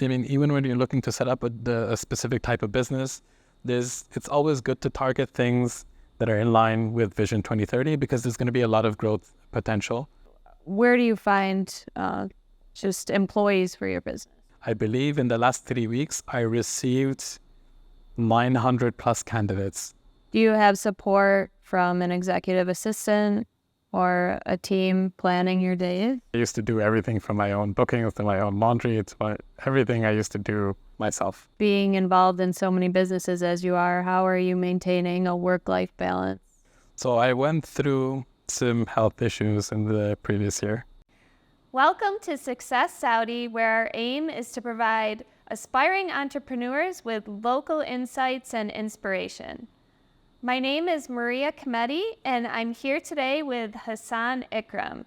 I mean, even when you're looking to set up a specific type of business, it's always good to target things that are in line with Vision 2030 because there's going to be a lot of growth potential. Where do you find just employees for your business? I believe in the last 3 weeks, I received 900 plus candidates. Do you have support from an executive assistant or a team planning your days? I used to do everything from my own bookings to my own laundry. Everything I used to do myself. Being involved in so many businesses as you are, how are you maintaining a work-life balance? So I went through some health issues in the previous year. Welcome to Success Saudi, where our aim is to provide aspiring entrepreneurs with local insights and inspiration. My name is Maria Kamedi, and I'm here today with Hassan Ikram.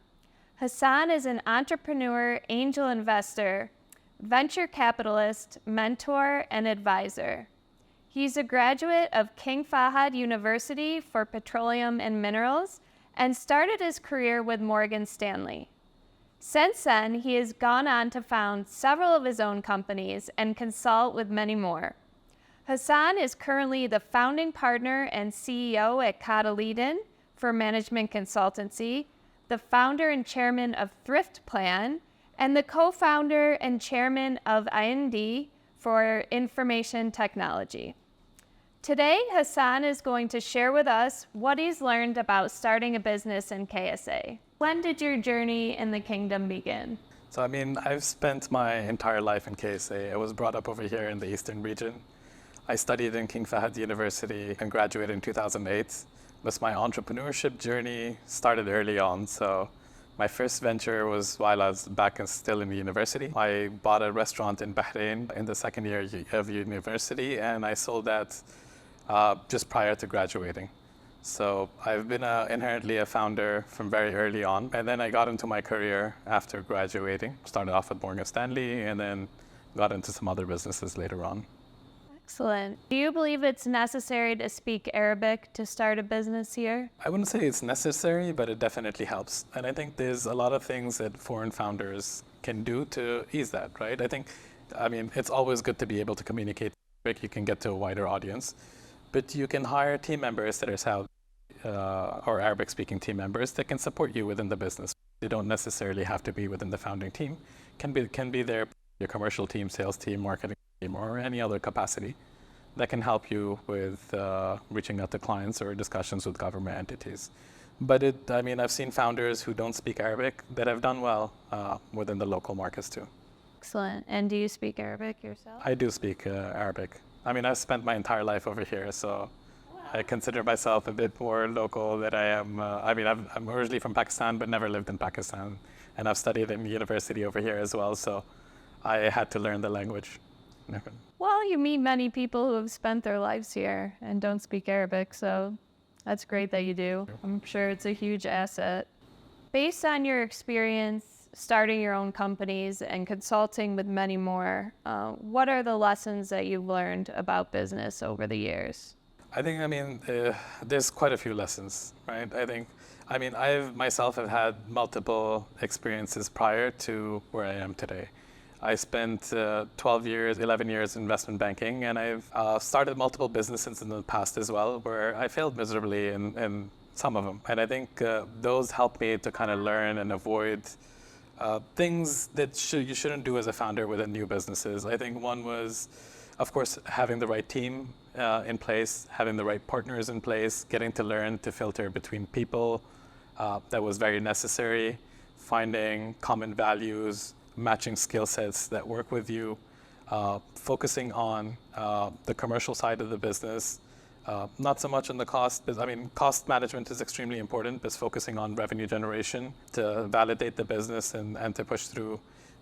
Hassan is an entrepreneur, angel investor, venture capitalist, mentor, and advisor. He's a graduate of King Fahd University for Petroleum and Minerals and started his career with Morgan Stanley. Since then, he has gone on to found several of his own companies and consult with many more. Hassan is currently the founding partner and CEO at Cotyledon for management consultancy, the founder and chairman of Thriftplan, and the co-founder and chairman of IND for information technology. Today, Hassan is going to share with us what he's learned about starting a business in KSA. When did your journey in the kingdom begin? So, I've spent my entire life in KSA. I was brought up over here in the Eastern region. I studied in King Fahd University and graduated in 2008. But my entrepreneurship journey started early on. So my first venture was while I was back and still in the university. I bought a restaurant in Bahrain in the second year of university, and I sold that just prior to graduating. So I've been inherently a founder from very early on. And then I got into my career after graduating. Started off at Morgan Stanley and then got into some other businesses later on. Excellent. Do you believe it's necessary to speak Arabic to start a business here? I wouldn't say it's necessary, but it definitely helps. And I think there's a lot of things that foreign founders can do to ease that, right? It's always good to be able to communicate Arabic. You can get to a wider audience. But you can hire team members that are Saudi or Arabic-speaking team members that can support you within the business. They don't necessarily have to be within the founding team. Can be your commercial team, sales team, marketing team, or any other capacity that can help you with reaching out to clients or discussions with government entities. But I've seen founders who don't speak Arabic that have done well within the local markets too. Excellent. And do you speak Arabic yourself? I do speak Arabic. I've spent my entire life over here, so I consider myself a bit more local than I am. I'm originally from Pakistan, but never lived in Pakistan. And I've studied in university over here as well, so I had to learn the language. Well, you meet many people who have spent their lives here and don't speak Arabic, so that's great that you do. I'm sure it's a huge asset. Based on your experience starting your own companies and consulting with many more, what are the lessons that you've learned about business over the years? I think, there's quite a few lessons, right? I myself have had multiple experiences prior to where I am today. I spent 11 years in investment banking, and I've started multiple businesses in the past as well, where I failed miserably in some of them. And I think those helped me to kind of learn and avoid things that you shouldn't do as a founder within new businesses. I think one was, of course, having the right team in place, having the right partners in place, getting to learn to filter between people. That was very necessary. Finding common values, matching skill sets that work with you, focusing on the commercial side of the business, not so much on the cost. Cost management is extremely important, but focusing on revenue generation to validate the business and to push through,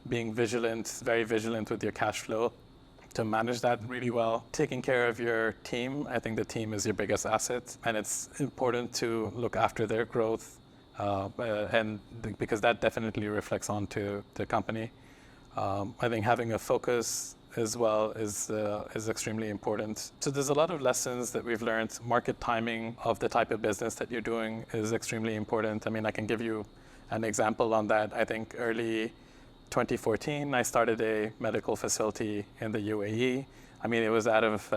being vigilant, very vigilant with your cash flow to manage that really well. Taking care of your team, I think the team is your biggest asset, and it's important to look after their growth, because that definitely reflects onto the company. I think having a focus as well is extremely important. So there's a lot of lessons that we've learned. Market timing of the type of business that you're doing is extremely important. I can give you an example on that. I think early 2014, I started a medical facility in the UAE. I mean, it was out of,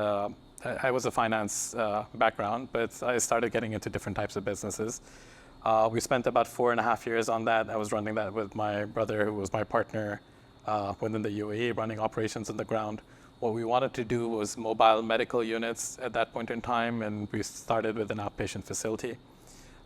I was a finance background, but I started getting into different types of businesses. We spent about 4.5 years on that. I was running that with my brother, who was my partner within the UAE, running operations on the ground. What we wanted to do was mobile medical units at that point in time, and we started with an outpatient facility.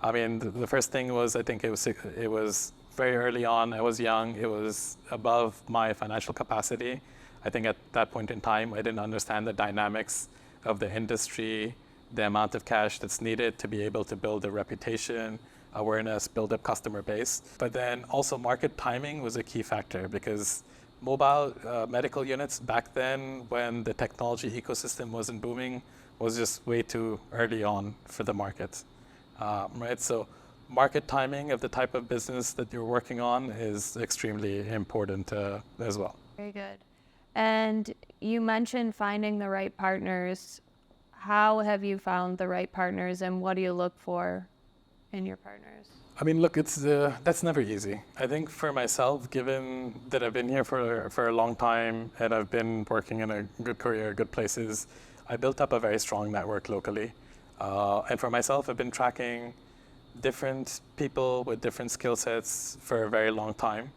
I mean, the first thing was, I think it was very early on. I was young. It was above my financial capacity. I think at that point in time, I didn't understand the dynamics of the industry, the amount of cash that's needed to be able to build a reputation, awareness, build up customer base. But then also market timing was a key factor, because mobile medical units back then, when the technology ecosystem wasn't booming, was just way too early on for the market. Right? So market timing of the type of business that you're working on is extremely important as well. Very good. And you mentioned finding the right partners. How have you found the right partners, and what do you look for in your partners? I mean, look, that's never easy. I think for myself, given that I've been here for a long time and I've been working in a good career, good places, I built up a very strong network locally. And for myself, I've been tracking different people with different skill sets for a very long time,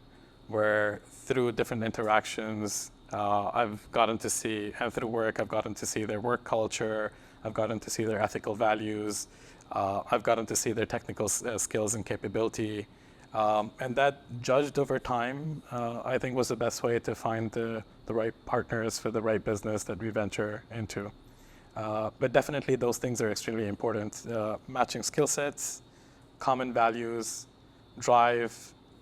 where through different interactions, I've gotten to see, and through work, I've gotten to see their work culture, I've gotten to see their ethical values, I've gotten to see their technical skills and capability. And that, judged over time, I think was the best way to find the right partners for the right business that we venture into. But definitely those things are extremely important. Matching skill sets, common values, drive,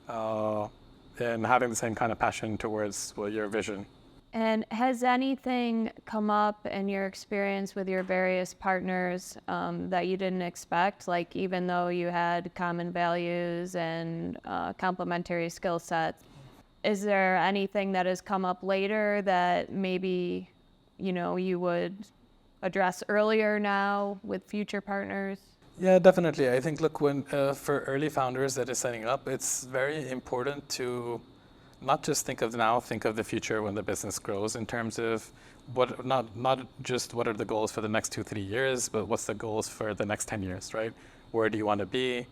and having the same kind of passion towards your vision. And has anything come up in your experience with your various partners that you didn't expect? Like, even though you had common values and complementary skill sets, is there anything that has come up later that maybe, you would address earlier now with future partners? Yeah, definitely. I think, look, when for early founders that are setting up, it's very important to not just think of the now, think of the future when the business grows, in terms of not just what are the goals for the next 2-3 years, but what's the goals for the next 10 years, right? Where do you want to be?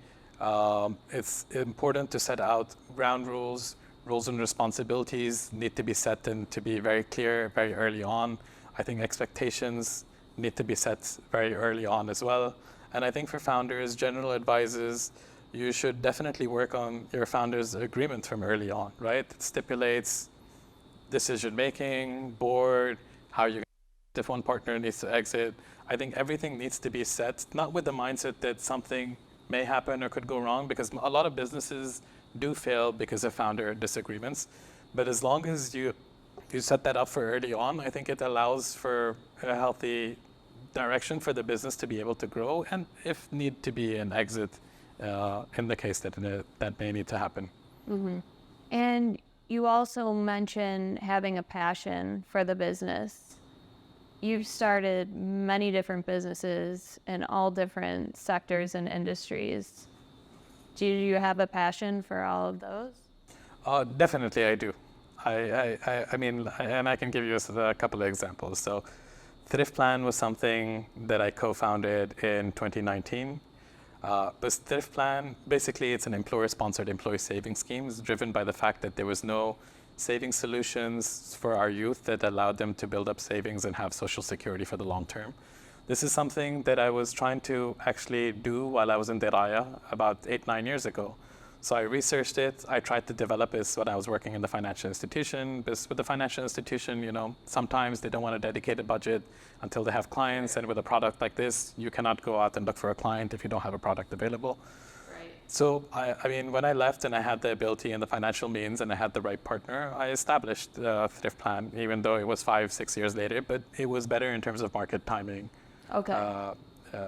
It's important to set out ground rules. Roles and responsibilities need to be set and to be very clear very early on. I think expectations need to be set very early on as well. And I think for founders, general advices, you should definitely work on your founder's agreement from early on, right? It stipulates decision making, board, how you, if one partner needs to exit. I think everything needs to be set, not with the mindset that something may happen or could go wrong, because a lot of businesses do fail because of founder disagreements. But as long as you set that up for early on, I think it allows for a healthy direction for the business to be able to grow, and if need to be an exit in the case that that may need to happen. Mm-hmm. And you also mentioned having a passion for the business. You've started many different businesses in all different sectors and industries. Do you have a passion for all of those? Definitely, I do. I mean, and I can give you a couple of examples. So, Thriftplan was something that I co-founded in 2019. But Thriftplan, basically, it's an employer-sponsored employee savings scheme. It's driven by the fact that there was no saving solutions for our youth that allowed them to build up savings and have social security for the long term. This is something that I was trying to actually do while I was in Diraya about 8-9 years ago. So I researched it. I tried to develop this when I was working in the financial institution. Because with the financial institution, sometimes they don't want to dedicate a budget until they have clients. And with a product like this, you cannot go out and look for a client if you don't have a product available. Right. So, I mean, when I left and I had the ability and the financial means and I had the right partner, I established Thriftplan, even though it was 5-6 years later. But it was better in terms of market timing. Okay.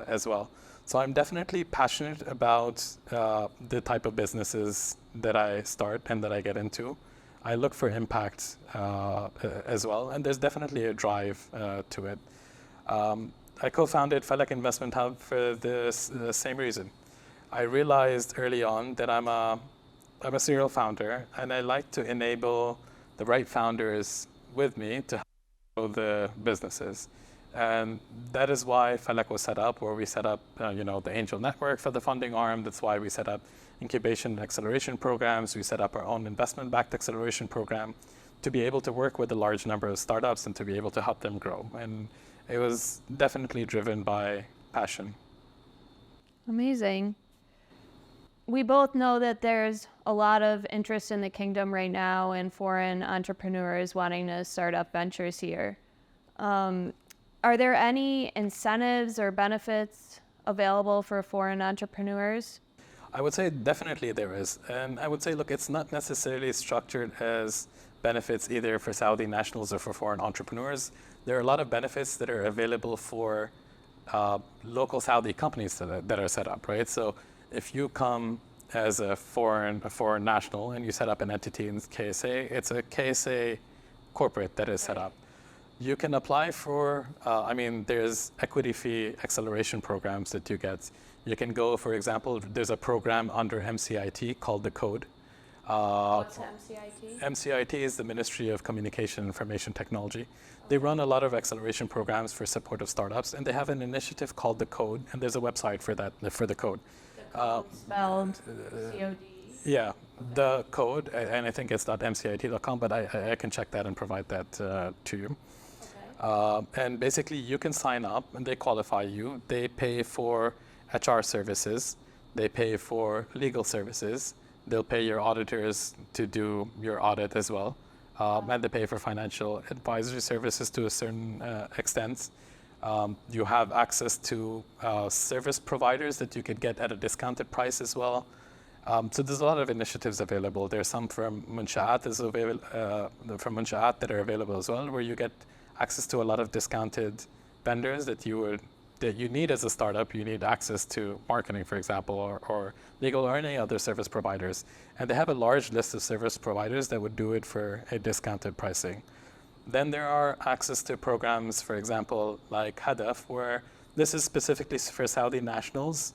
As well. So I'm definitely passionate about the type of businesses that I start and that I get into. I look for impact as well, and there's definitely a drive to it. I co-founded Falak Investment Hub for the same reason. I realized early on that I'm a I'm a serial founder, and I like to enable the right founders with me to grow the businesses. And that is why Falak was set up, where we set up, the angel network for the funding arm. That's why we set up incubation and acceleration programs. We set up our own investment-backed acceleration program to be able to work with a large number of startups and to be able to help them grow. And it was definitely driven by passion. Amazing. We both know that there's a lot of interest in the kingdom right now and foreign entrepreneurs wanting to start up ventures here. Are there any incentives or benefits available for foreign entrepreneurs? I would say definitely there is. And I would say, look, it's not necessarily structured as benefits either for Saudi nationals or for foreign entrepreneurs. There are a lot of benefits that are available for local Saudi companies that are set up, right? So if you come as a foreign national and you set up an entity in KSA, it's a KSA corporate that is set up. You can apply for, there's equity fee acceleration programs that you get. You can go, for example, there's a program under MCIT called the Code. What's MCIT? MCIT is the Ministry of Communication and Information Technology. They run a lot of acceleration programs for support of startups, and they have an initiative called the Code, and there's a website for that, for the Code. The code spelled COD? Yeah, the Code, and I think it's .mcit.com, but I can check that and provide that to you. And basically, you can sign up, and they qualify you. They pay for HR services. They pay for legal services. They'll pay your auditors to do your audit as well. And they pay for financial advisory services to a certain extent. You have access to service providers that you could get at a discounted price as well. So there's a lot of initiatives available. There's some from Munsha'at that are available as well, where you get access to a lot of discounted vendors that you need as a startup. You need access to marketing, for example, or legal or any other service providers. And they have a large list of service providers that would do it for a discounted pricing. Then there are access to programs, for example, like Hadaf, where this is specifically for Saudi nationals,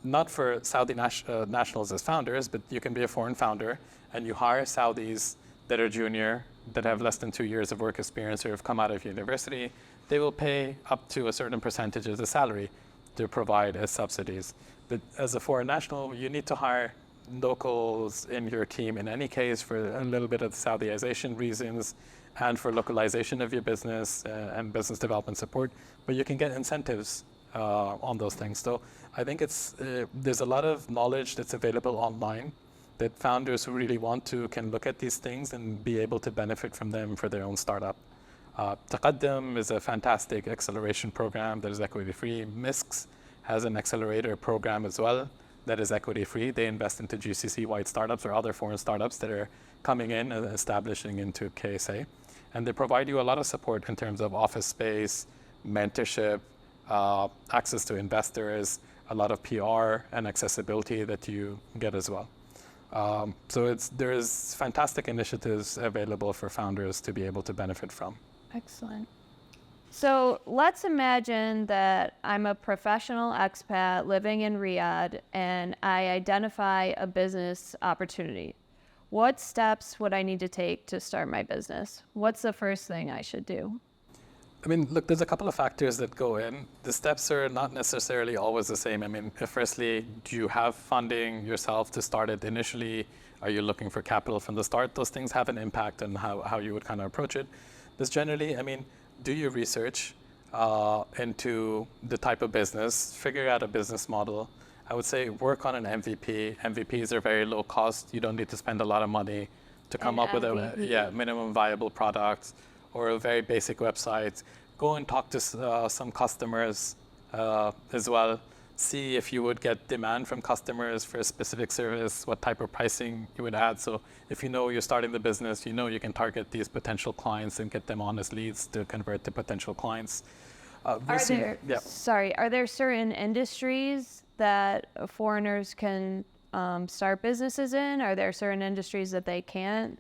not for Saudi nationals as founders, but you can be a foreign founder and you hire Saudis that are junior, that have less than 2 years of work experience or have come out of university. They will pay up to a certain percentage of the salary to provide as subsidies. But as a foreign national, you need to hire locals in your team in any case for a little bit of Saudiization reasons and for localization of your business and business development support. But you can get incentives on those things. So I think there's a lot of knowledge that's available online that founders who really want to can look at these things and be able to benefit from them for their own startup. Taqaddum is a fantastic acceleration program that is equity-free. MISCS has an accelerator program as well that is equity-free. They invest into GCC-wide startups or other foreign startups that are coming in and establishing into KSA. And they provide you a lot of support in terms of office space, mentorship, access to investors, a lot of PR and accessibility that you get as well. So there's fantastic initiatives available for founders to be able to benefit from. Excellent. So let's imagine that I'm a professional expat living in Riyadh and I identify a business opportunity. What steps would I need to take to start my business? What's the first thing I should do? I mean, look, there's a couple of factors that go in. The steps are not necessarily always the same. I mean, firstly, do you have funding yourself to start it initially? Are you looking for capital from the start? Those things have an impact on how you would kind of approach it. But generally, I mean, do your research into the type of business, figure out a business model. I would say work on an MVP. MVPs are very low cost. You don't need to spend a lot of money to come up with a minimum viable product or a very basic website. Go and talk to some customers as well. See if you would get demand from customers for a specific service, what type of pricing you would add. So if you know you're starting the business, you know you can target these potential clients and get them on as leads to convert to potential clients. Are there certain industries that foreigners can start businesses in? Are there certain industries that they can't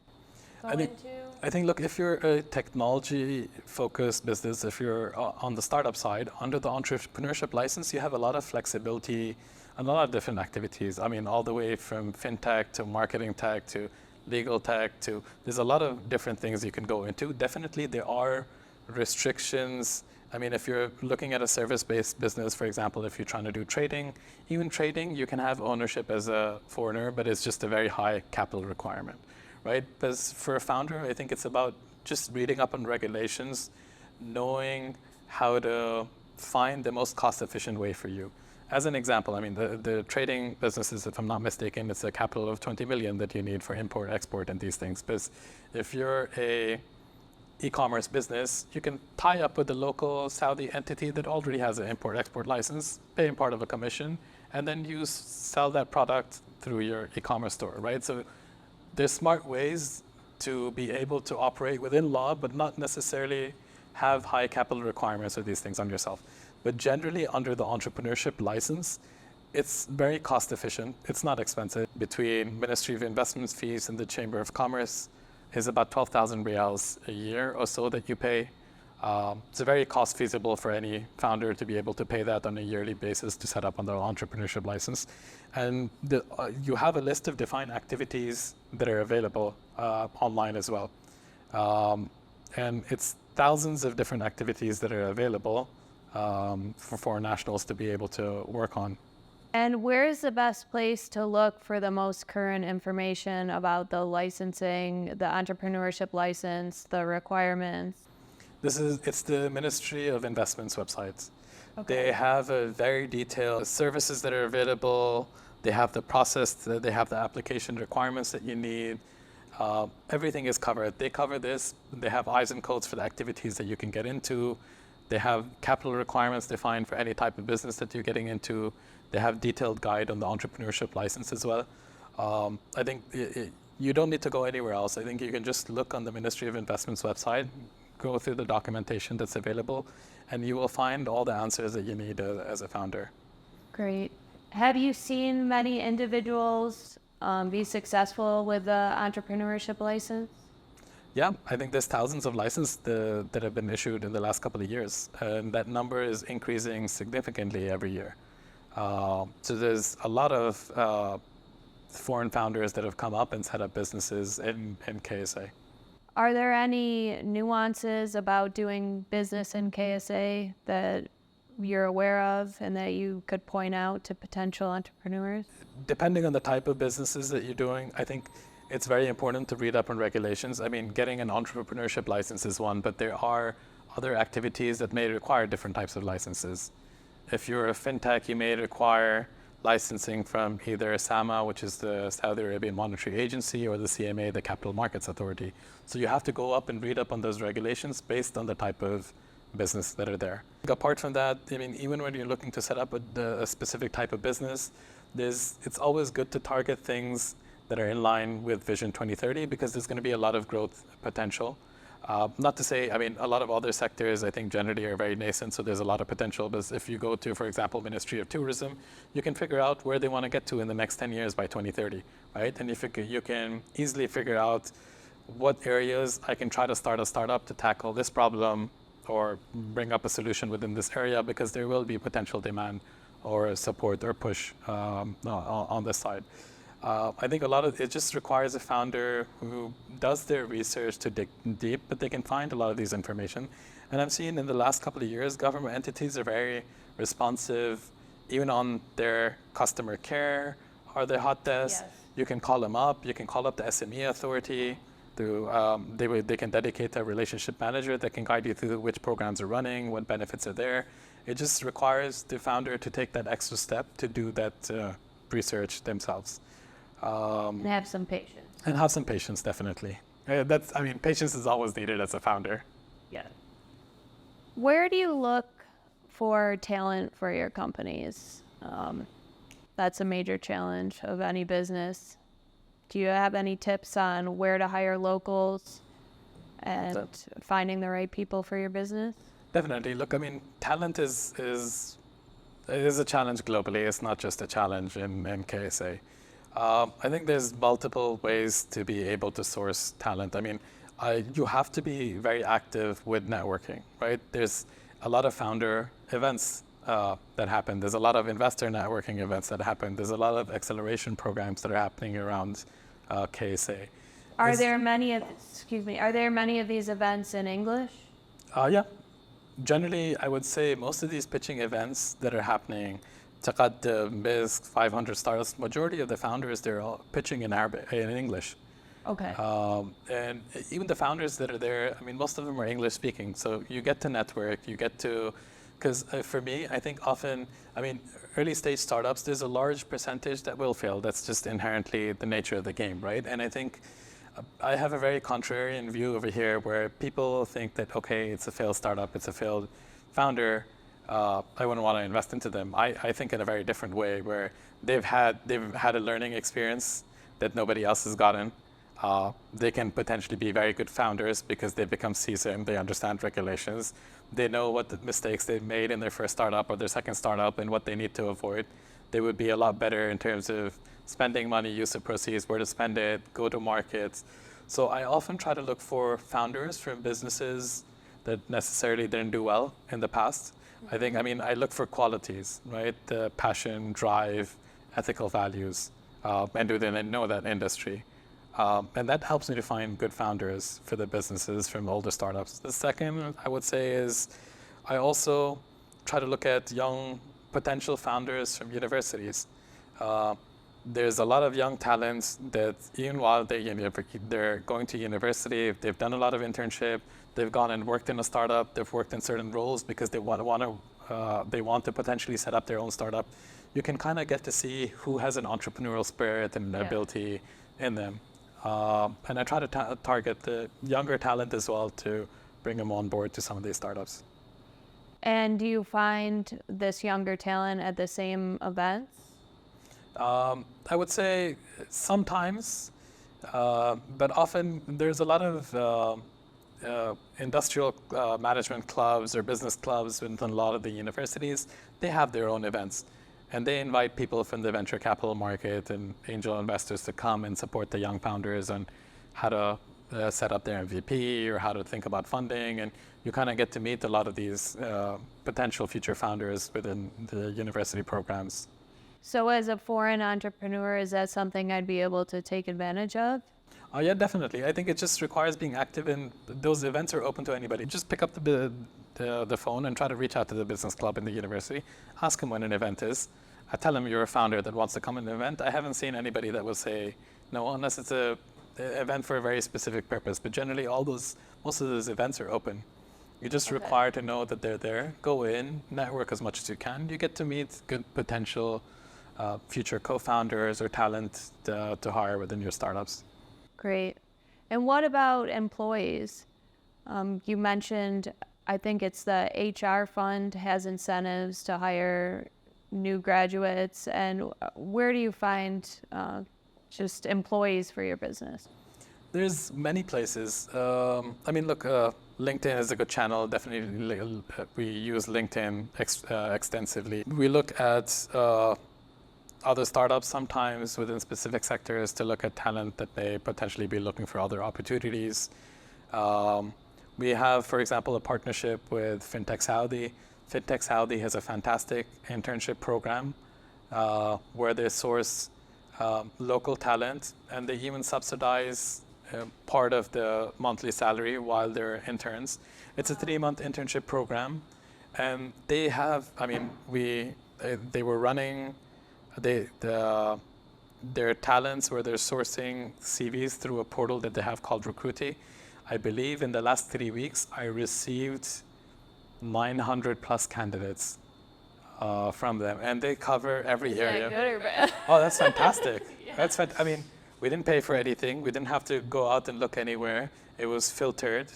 go into? I think, look, if you're a technology-focused business, if you're on the startup side, under the entrepreneurship license, you have a lot of flexibility and a lot of different activities. I mean, all the way from fintech to marketing tech to legal tech to, there's a lot of different things you can go into. Definitely there are restrictions. I mean, if you're looking at a service-based business, for example, if you're trying to do trading, even trading, you can have ownership as a foreigner, but it's just a very high capital requirement, right? Because for a founder, I think it's about just reading up on regulations, knowing how to find the most cost-efficient way for you. As an example, I mean, the trading businesses, if I'm not mistaken, it's a capital of 20 million that you need for import, export, and these things. Because if you're a e-commerce business, you can tie up with the local Saudi entity that already has an import-export license, paying part of a commission, and then you sell that product through your e-commerce store, right? So there's smart ways to be able to operate within law, but not necessarily have high capital requirements or these things on yourself. But generally, under the entrepreneurship license, it's very cost efficient. It's not expensive. Between Ministry of Investments fees and the Chamber of Commerce is about 12,000 riyals a year or so that you pay. It's very cost feasible for any founder to be able to pay that on a yearly basis to set up on their entrepreneurship license. And you have a list of defined activities that are available online as well. And it's thousands of different activities that are available for foreign nationals to be able to work on. And where's the best place to look for the most current information about the licensing, the entrepreneurship license, the requirements? It's the Ministry of Investments website. Okay. They have a very detailed services that are available. They have the process, they have the application requirements that you need. Everything is covered. They cover this. They have I's and codes for the activities that you can get into. They have capital requirements defined for any type of business that you're getting into. They have detailed guide on the entrepreneurship license as well. I think you don't need to go anywhere else. I think you can just look on the Ministry of Investments website, go through the documentation that's available, and you will find all the answers that you need as a founder. Great. Have you seen many individuals be successful with the entrepreneurship license? Yeah, I think there's thousands of licenses that have been issued in the last couple of years, and that number is increasing significantly every year. So there's a lot of foreign founders that have come up and set up businesses in KSA. Are there any nuances about doing business in KSA that you're aware of and that you could point out to potential entrepreneurs? Depending on the type of businesses that you're doing, I think it's very important to read up on regulations. I mean, getting an entrepreneurship license is one, but there are other activities that may require different types of licenses. If you're a fintech, you may require licensing from either SAMA, which is the Saudi Arabian Monetary Agency, or the CMA, the Capital Markets Authority. So you have to go up and read up on those regulations based on the type of business that are there. Apart from that, I mean, even when you're looking to set up a specific type of business, it's always good to target things that are in line with Vision 2030 because there's going to be a lot of growth potential. Not to say, I mean, a lot of other sectors, I think, generally are very nascent, so there's a lot of potential. But if you go to, for example, Ministry of Tourism, you can figure out where they want to get to in the next 10 years by 2030, right? And you can easily figure out what areas I can try to start a startup to tackle this problem or bring up a solution within this area because there will be potential demand or support or push on this side. I think a lot of it just requires a founder who does their research to dig deep, but they can find a lot of these information. And I've seen in the last couple of years, government entities are very responsive, even on their customer care or their hot desk. Yes. You can call them up. You can call up the SME authority. They can dedicate a relationship manager that can guide you through which programs are running, what benefits are there. It just requires the founder to take that extra step to do that research themselves. And have some patience. And have some patience, definitely. Patience is always needed as a founder. Yeah. Where do you look for talent for your companies? That's a major challenge of any business. Do you have any tips on where to hire locals and finding the right people for your business? Definitely. Look, I mean, talent is a challenge globally. It's not just a challenge in KSA. I think there's multiple ways to be able to source talent. I mean, you have to be very active with networking, right? There's a lot of founder events that happen. There's a lot of investor networking events that happen. There's a lot of acceleration programs that are happening around KSA. Are there many of these events in English? Yeah. Generally, I would say most of these pitching events that are happening, تقدم, BISC, 500 startups, majority of the founders, they're all pitching in Arabic, in English. Okay. And even the founders that are there, I mean, most of them are English speaking. So you get to network, you get to, because for me, I think often, I mean, early stage startups, there's a large percentage that will fail. That's just inherently the nature of the game, right? And I think I have a very contrarian view over here where people think that, okay, it's a failed startup, it's a failed founder, I wouldn't want to invest into them. I think in a very different way where they've had a learning experience that nobody else has gotten. They can potentially be very good founders because they've become seasoned, they understand regulations, they know what the mistakes they've made in their first startup or their second startup and what they need to avoid. They would be a lot better in terms of spending money, use of proceeds, where to spend it, go to markets. So I often try to look for founders from businesses that necessarily didn't do well in the past. I look for qualities, right? The passion, drive, ethical values, and do they know that industry? And that helps me to find good founders for the businesses from older startups. The second, I would say, is I also try to look at young potential founders from universities. There's a lot of young talents that even while they're going to university, they've done a lot of internship, they've gone and worked in a startup, they've worked in certain roles because they want to potentially set up their own startup. You can kind of get to see who has an entrepreneurial spirit and ability in them. And I try to target the younger talent as well to bring them on board to some of these startups. And do you find this younger talent at the same events? I would say sometimes, but often there's a lot of industrial management clubs or business clubs within a lot of the universities. They have their own events. And they invite people from the venture capital market and angel investors to come and support the young founders on how to set up their MVP or how to think about funding. And you kind of get to meet a lot of these potential future founders within the university programs. So as a foreign entrepreneur, is that something I'd be able to take advantage of? Yeah, definitely. I think it just requires being active, and those events are open to anybody. Just pick up the phone and try to reach out to the business club in the university. Ask them when an event is. I tell them you're a founder that wants to come to an event. I haven't seen anybody that will say no unless it's an event for a very specific purpose. But generally, most of those events are open. You just require to know that they're there. Go in, network as much as you can. You get to meet good potential future co-founders or talent to hire within your startups. Great. And what about employees? You mentioned, I think it's the HR fund has incentives to hire new graduates. And where do you find just employees for your business? There's many places. LinkedIn is a good channel. Definitely, we use LinkedIn extensively. We look at other startups sometimes within specific sectors to look at talent that may potentially be looking for other opportunities. We have, for example, a partnership with Fintech Saudi. Fintech Saudi has a fantastic internship program where they source local talent, and they even subsidize part of the monthly salary while they're interns. It's a 3-month internship program, and they have, they were running their talents where they're sourcing CVs through a portal that they have called Recruity. I believe in the last 3 weeks, I received 900 plus candidates from them, and they cover every area. Is that good or bad? Oh, that's fantastic. Yeah. We didn't pay for anything. We didn't have to go out and look anywhere. It was filtered.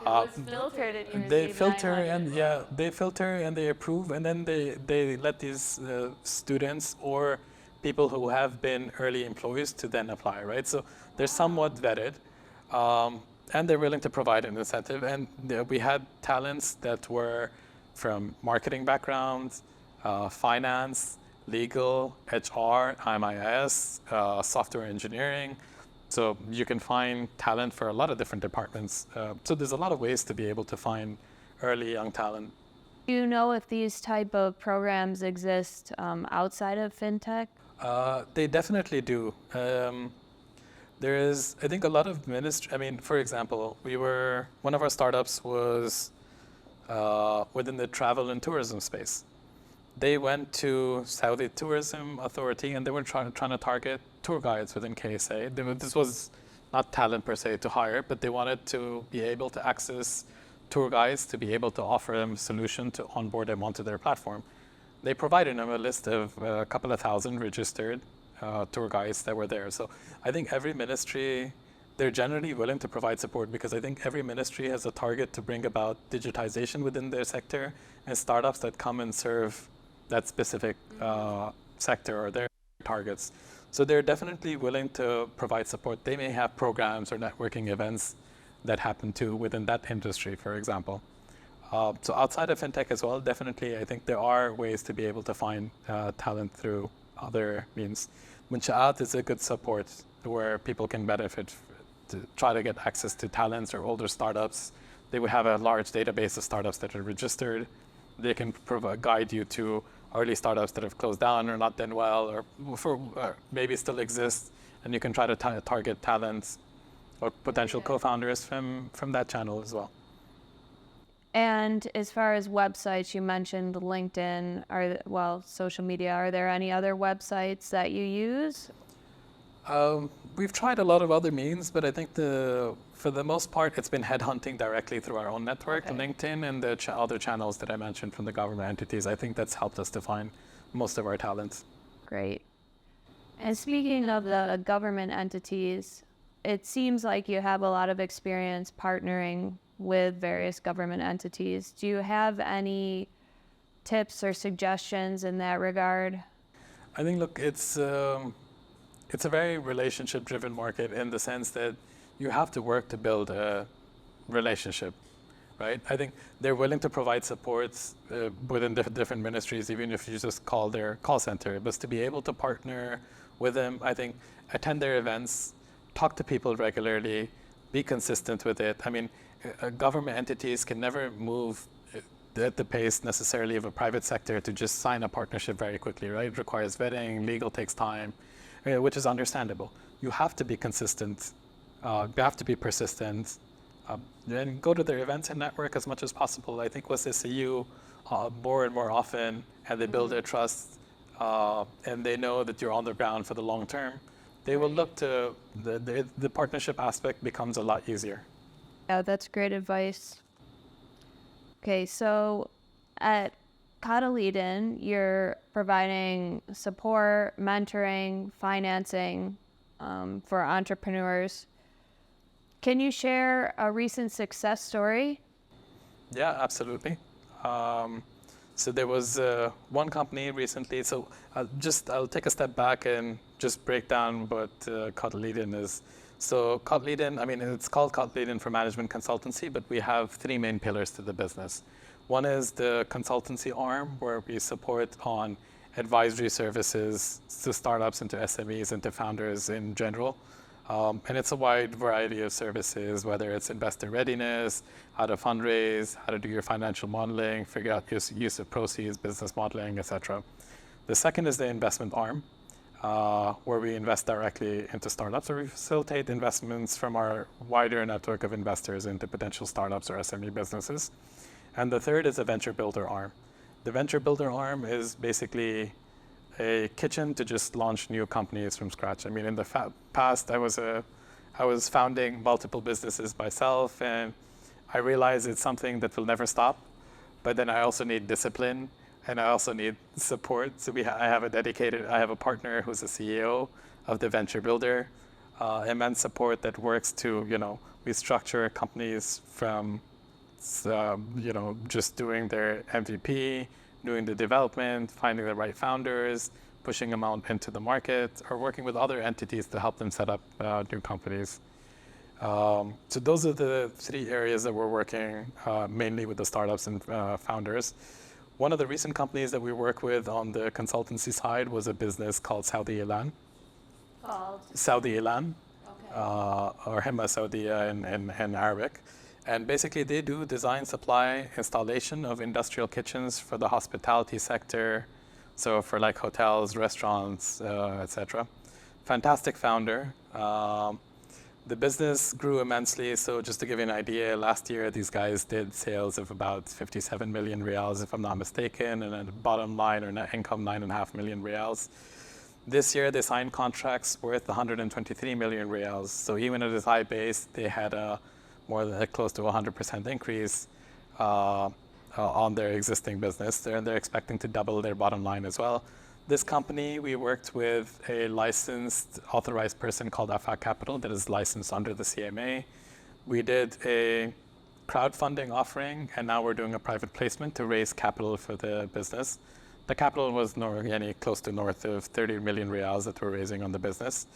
It was filtered and you They received filter 900. they filter and they approve, and then they let these students or people who have been early employees to then apply, right? So they're somewhat vetted, and they're willing to provide an incentive. And we had talents that were from marketing backgrounds, finance, legal, HR, MIS, software engineering. So you can find talent for a lot of different departments. So there's a lot of ways to be able to find early young talent. Do you know if these type of programs exist outside of fintech? They definitely do. There is, I think, a lot of ministry. I mean, for example, one of our startups was within the travel and tourism space. They went to Saudi Tourism Authority and they were trying to target tour guides within KSA. This was not talent per se to hire, but they wanted to be able to access tour guides to be able to offer them a solution to onboard them onto their platform. They provided them a list of a couple of thousand registered tour guides that were there. So I think every ministry, they're generally willing to provide support because I think every ministry has a target to bring about digitization within their sector and startups that come and serve that specific sector or their targets. So they're definitely willing to provide support. They may have programs or networking events that happen too within that industry, for example. So outside of fintech as well, definitely I think there are ways to be able to find talent through other means. Munsha'at is a good support where people can benefit to try to get access to talents or older startups. They would have a large database of startups that are registered. They can guide you to early startups that have closed down or not done well or maybe still exist, and you can try to target talents or potential co-founders from that channel as well. And as far as websites, you mentioned LinkedIn, social media. Are there any other websites that you use? We've tried a lot of other means, but I think for the most part, it's been headhunting directly through our own network, LinkedIn, and the other channels that I mentioned from the government entities. I think that's helped us to find most of our talents. Great. And speaking of the government entities, it seems like you have a lot of experience partnering with various government entities. Do you have any tips or suggestions in that regard? I think, look, it's a very relationship-driven market in the sense that you have to work to build a relationship, right? I think they're willing to provide supports within different ministries, even if you just call their call center. But to be able to partner with them, I think, attend their events, talk to people regularly, be consistent with it. I mean, government entities can never move at the pace necessarily of a private sector to just sign a partnership very quickly, right? It requires vetting, legal takes time, which is understandable. You have to be consistent. You have to be persistent. And go to their events and network as much as possible. I think once they see you more and more often and they build their trust and they know that you're on the ground for the long term, they will look to the partnership aspect becomes a lot easier. Yeah, that's great advice. Okay, so at Cotyledon, you're providing support, mentoring, financing for entrepreneurs. Can you share a recent success story? Yeah, absolutely. So there was one company recently. So I'll take a step back and just break down what Cotyledon is. So Cotyledon, I mean, it's called Cotyledon for Management Consultancy, but we have three main pillars to the business. One is the consultancy arm, where we support on advisory services to startups and to SMEs and to founders in general. And it's a wide variety of services, whether it's investor readiness, how to fundraise, how to do your financial modeling, figure out use of proceeds, business modeling, etc. The second is the investment arm, where we invest directly into startups, or we facilitate investments from our wider network of investors into potential startups or SME businesses. And the third is a venture builder arm. The venture builder arm is basically a kitchen to just launch new companies from scratch. I mean, in the past, I was founding multiple businesses myself, and I realized it's something that will never stop. But then I also need discipline, and I also need support. So I have a partner who's a CEO of the venture builder, immense support that works to, we structure companies from, just doing their MVP, doing the development, finding the right founders, pushing them out into the market, or working with other entities to help them set up new companies. So those are the three areas that we're working mainly with the startups and founders. One of the recent companies that we work with on the consultancy side was a business called Saudi Elan. Saudi Elan, or Himma Saudiya in Arabic. And basically, they do design, supply, installation of industrial kitchens for the hospitality sector, so for like hotels, restaurants, etc. Fantastic founder. The business grew immensely. So just to give you an idea, last year these guys did sales of about 57 million riyals, if I'm not mistaken, and a bottom line or net income 9.5 million riyals. This year they signed contracts worth 123 million riyals. So even at this high base, they had a more than close to 100% increase on their existing business. They're expecting to double their bottom line as well. This company, we worked with a licensed authorized person called Afaq Capital that is licensed under the CMA. We did a crowdfunding offering, and now we're doing a private placement to raise capital for the business. The capital was close to north of 30 million riyals that we're raising on the business.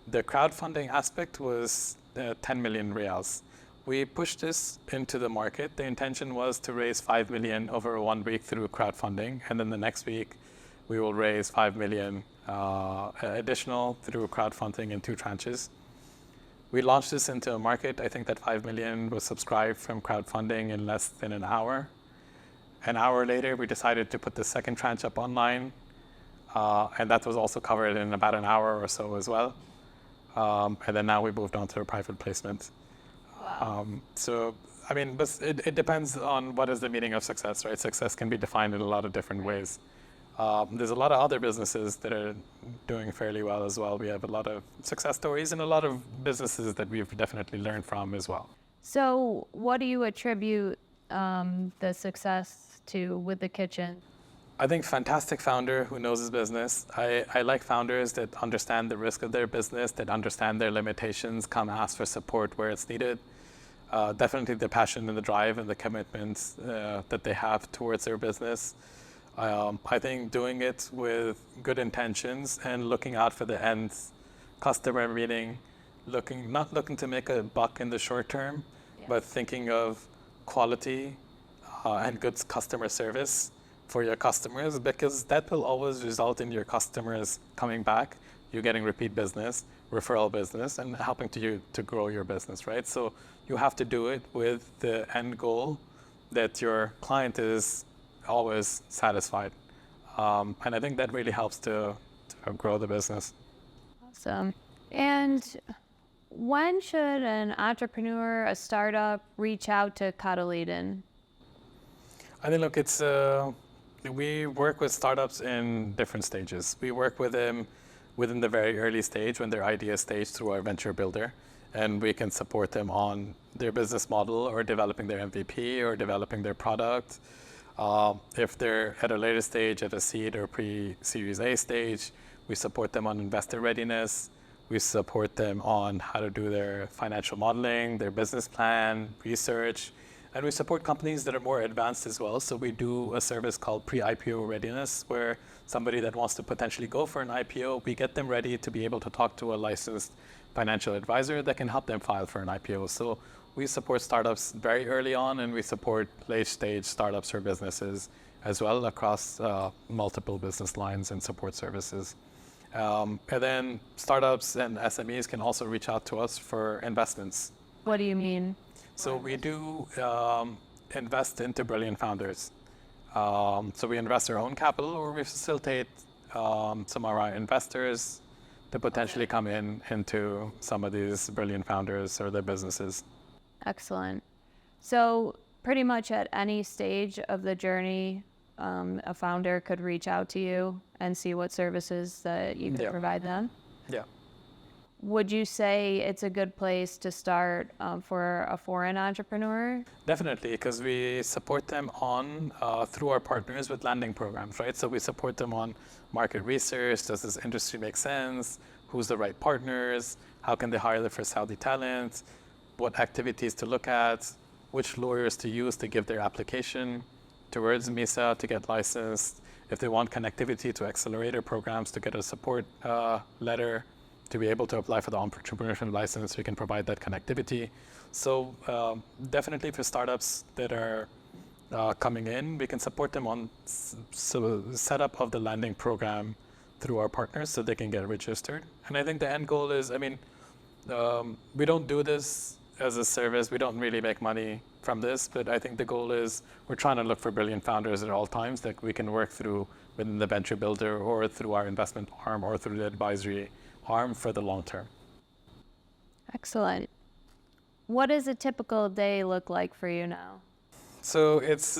The crowdfunding aspect was 10 million riyals. We pushed this into the market. The intention was to raise 5 million over 1 week through crowdfunding, and then the next week we will raise 5 million additional through crowdfunding in 2 tranches. We launched this into a market. I think that 5 million was subscribed from crowdfunding in less than an hour. An hour later, we decided to put the second tranche up online, and that was also covered in about an hour or so as well. And then now we moved on to a private placement. Wow. So, I mean, but it depends on what is the meaning of success, right? Success can be defined in a lot of different ways. There's a lot of other businesses that are doing fairly well as well. We have a lot of success stories and a lot of businesses that we've definitely learned from as well. So what do you attribute the success to with the kitchen? I think fantastic founder who knows his business. I like founders that understand the risk of their business, that understand their limitations, come ask for support where it's needed. Definitely the passion and the drive and the commitment that they have towards their business. I think doing it with good intentions and looking out for the end customer, meaning not looking to make a buck in the short term, but thinking of quality and good customer service for your customers, because that will always result in your customers coming back, you getting repeat business, referral business, and helping you to grow your business, right? So you have to do it with the end goal that your client is always satisfied. And I think that really helps to grow the business. Awesome. And when should an entrepreneur, a startup, reach out to Cotyledon? I think, look, we work with startups in different stages. We work with them within the very early stage when they're idea stage through our venture builder, and we can support them on their business model or developing their MVP or developing their product. If they're at a later stage, at a seed or pre-Series A stage, we support them on investor readiness. We support them on how to do their financial modeling, their business plan, research, and we support companies that are more advanced as well. So we do a service called pre-IPO readiness, where somebody that wants to potentially go for an IPO, we get them ready to be able to talk to a licensed financial advisor that can help them file for an IPO. So we support startups very early on, and we support late-stage startups or businesses as well across multiple business lines and support services. And then startups and SMEs can also reach out to us for investments. What do you mean? So we do invest into brilliant founders. So we invest our own capital, or we facilitate some of our investors to potentially come into some of these brilliant founders or their businesses. Excellent. So pretty much at any stage of the journey, a founder could reach out to you and see what services that you could provide them? Yeah. Would you say it's a good place to start for a foreign entrepreneur? Definitely, because we support them through our partners with landing programs, right? So we support them on market research. Does this industry make sense? Who's the right partners? How can they hire the first Saudi talent? What activities to look at? Which lawyers to use to give their application towards MISA to get licensed? If they want connectivity to accelerator programs to get a support letter, to be able to apply for the entrepreneurship license, we can provide that connectivity. So definitely for startups that are coming in, we can support them on setup of the landing program through our partners so they can get registered. And I think the end goal is, we don't do this as a service. We don't really make money from this, but I think the goal is we're trying to look for brilliant founders at all times that we can work through within the venture builder or through our investment arm or through the advisory arm for the long term. Excellent. What does a typical day look like for you now? So it's,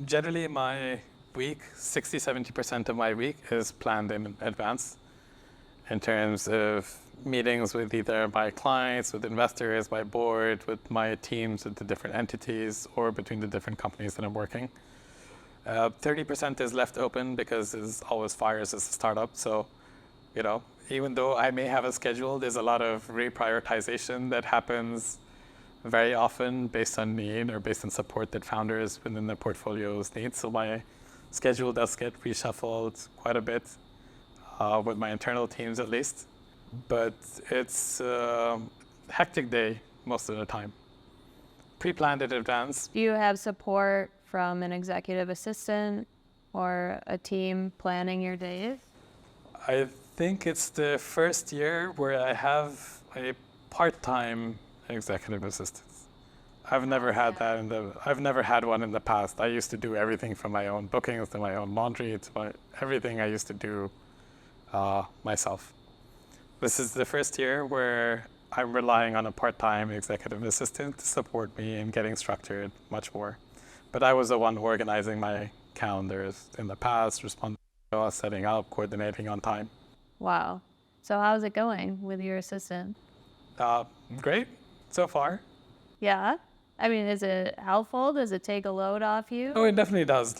generally my week, 60-70% of my week is planned in advance in terms of meetings with either my clients, with investors, my board, with my teams, with the different entities, or between the different companies that I'm working. 30% is left open because there's always fires as a startup. So, even though I may have a schedule, there's a lot of reprioritization that happens very often based on need or based on support that founders within their portfolios need. So my schedule does get reshuffled quite a bit with my internal teams at least. But it's a hectic day most of the time. Pre-planned in advance. Do you have support from an executive assistant or a team planning your days? I think it's the first year where I have a part-time executive assistant. I've never had one in the past. I used to do everything from my own bookings to my own laundry to everything I used to do myself. This is the first year where I'm relying on a part-time executive assistant to support me in getting structured much more. But I was the one organizing my calendars in the past, responding, setting up, coordinating on time. Wow. So how's it going with your assistant? Great so far. Yeah? I mean, is it helpful? Does it take a load off you? Oh, it definitely does.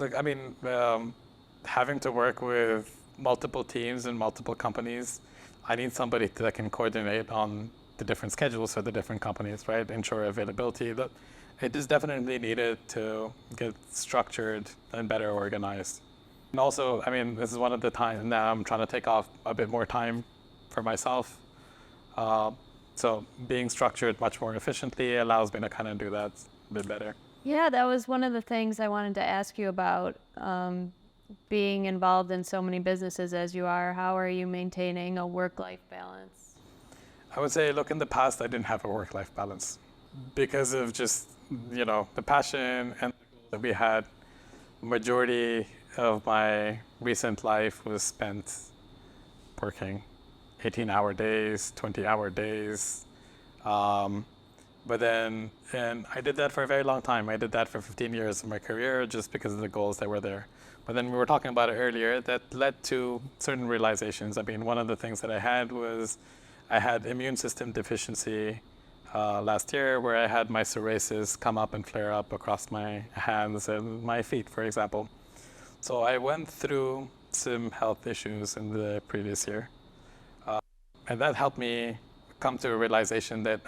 Having to work with multiple teams and multiple companies, I need somebody that can coordinate on the different schedules for the different companies, right? Ensure availability. It is definitely needed to get structured and better organized. And also, this is one of the times now I'm trying to take off a bit more time for myself. So being structured much more efficiently allows me to kind of do that a bit better. Yeah, that was one of the things I wanted to ask you about. Being involved in so many businesses as you are, how are you maintaining a work-life balance? I would say, in the past, I didn't have a work-life balance because of just, the passion and the goal that we had. Majority of my recent life was spent working 18-hour days, 20-hour days. And I did that for a very long time. I did that for 15 years of my career just because of the goals that were there. But then we were talking about it earlier, that led to certain realizations. One of the things that I had was I had immune system deficiency last year where I had my psoriasis come up and flare up across my hands and my feet, for example. So I went through some health issues in the previous year. And that helped me come to a realization that,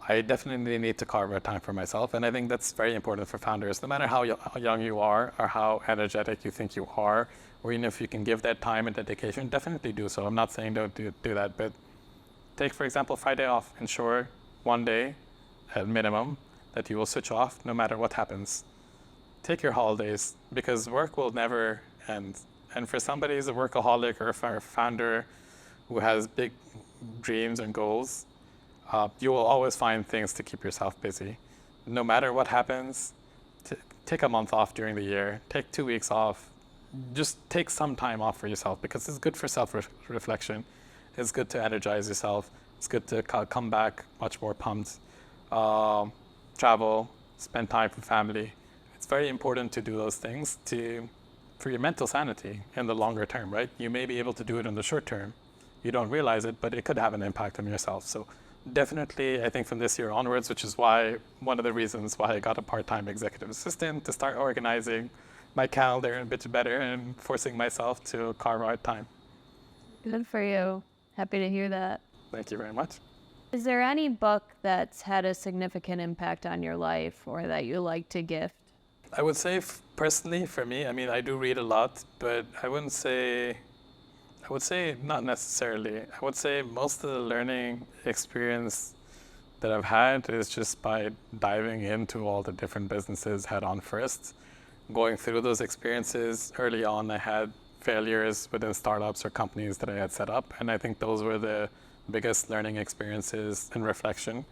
I definitely need to carve out time for myself. And I think that's very important for founders, no matter how young you are or how energetic you think you are, or even if you can give that time and dedication, definitely do so. I'm not saying don't do that, but take, for example, Friday off. Ensure one day at minimum that you will switch off no matter what happens. Take your holidays because work will never end. And for somebody who's a workaholic or a founder who has big dreams and goals, you will always find things to keep yourself busy. No matter what happens, take a month off during the year, take 2 weeks off, just take some time off for yourself because it's good for self-reflection. It's good to energize yourself. It's good to come back much more pumped. Travel, spend time with family. It's very important to do those things for your mental sanity in the longer term, right? You may be able to do it in the short term. You don't realize it, but it could have an impact on yourself. So definitely, I think from this year onwards, which is one of the reasons why I got a part-time executive assistant to start organizing my calendar a bit better and forcing myself to carve out time. Good for you. Happy to hear that. Thank you very much. Is there any book that's had a significant impact on your life or that you like to gift? I would say personally for me, I do read a lot, but I would say not necessarily. I would say most of the learning experience that I've had is just by diving into all the different businesses head on first. Going through those experiences early on, I had failures within startups or companies that I had set up, and I think those were the biggest learning experiences in reflection.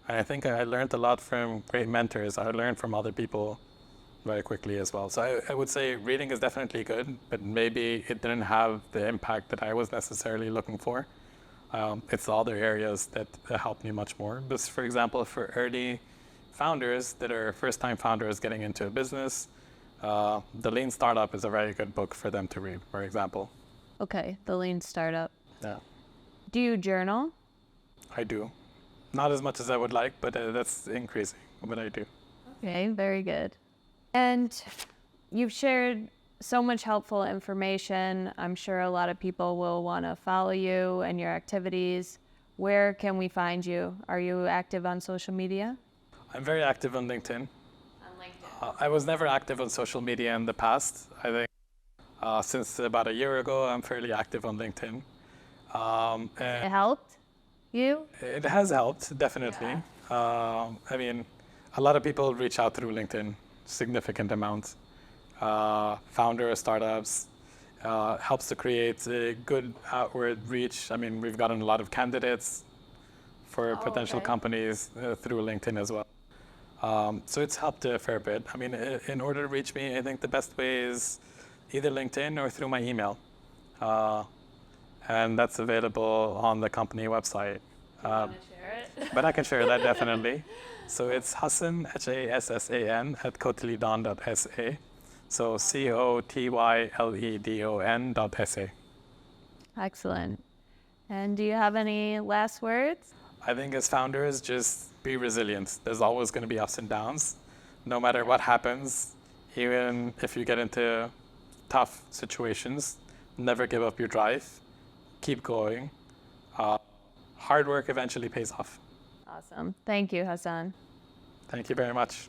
And I think I learned a lot from great mentors. I learned from other people very quickly as well. So I would say reading is definitely good, but maybe it didn't have the impact that I was necessarily looking for. It's the other areas that helped me much more. But for example, for early founders that are first-time founders getting into a business, The Lean Startup is a very good book for them to read, for example. Okay, The Lean Startup. Yeah, Do you journal? I do. Not as much as I would like, but that's increasing, but I do. Okay, very good. And you've shared so much helpful information. I'm sure a lot of people will want to follow you and your activities. Where can we find you? Are you active on social media? I'm very active on LinkedIn. On LinkedIn. I was never active on social media in the past. I think since about a year ago, I'm fairly active on LinkedIn. And It helped you? it has helped, definitely. I mean, a lot of people reach out through LinkedIn, significant amounts. Founder startups, helps to create a good outward reach. I mean, we've gotten a lot of candidates for potential companies through LinkedIn as well. So it's helped a fair bit. I mean, in order to reach me, I think the best way is either LinkedIn or through my email. And that's available on the company website. Want to share it? But I can share that definitely. So it's Hassan, Hassan, at Cotyledon.sa. So Cotyledon.sa. Excellent. And do you have any last words? I think as founders, just be resilient. There's always going to be ups and downs. No matter what happens, even if you get into tough situations, never give up your drive. Keep going. Hard work eventually pays off. Awesome. Thank you, Hassan. Thank you very much.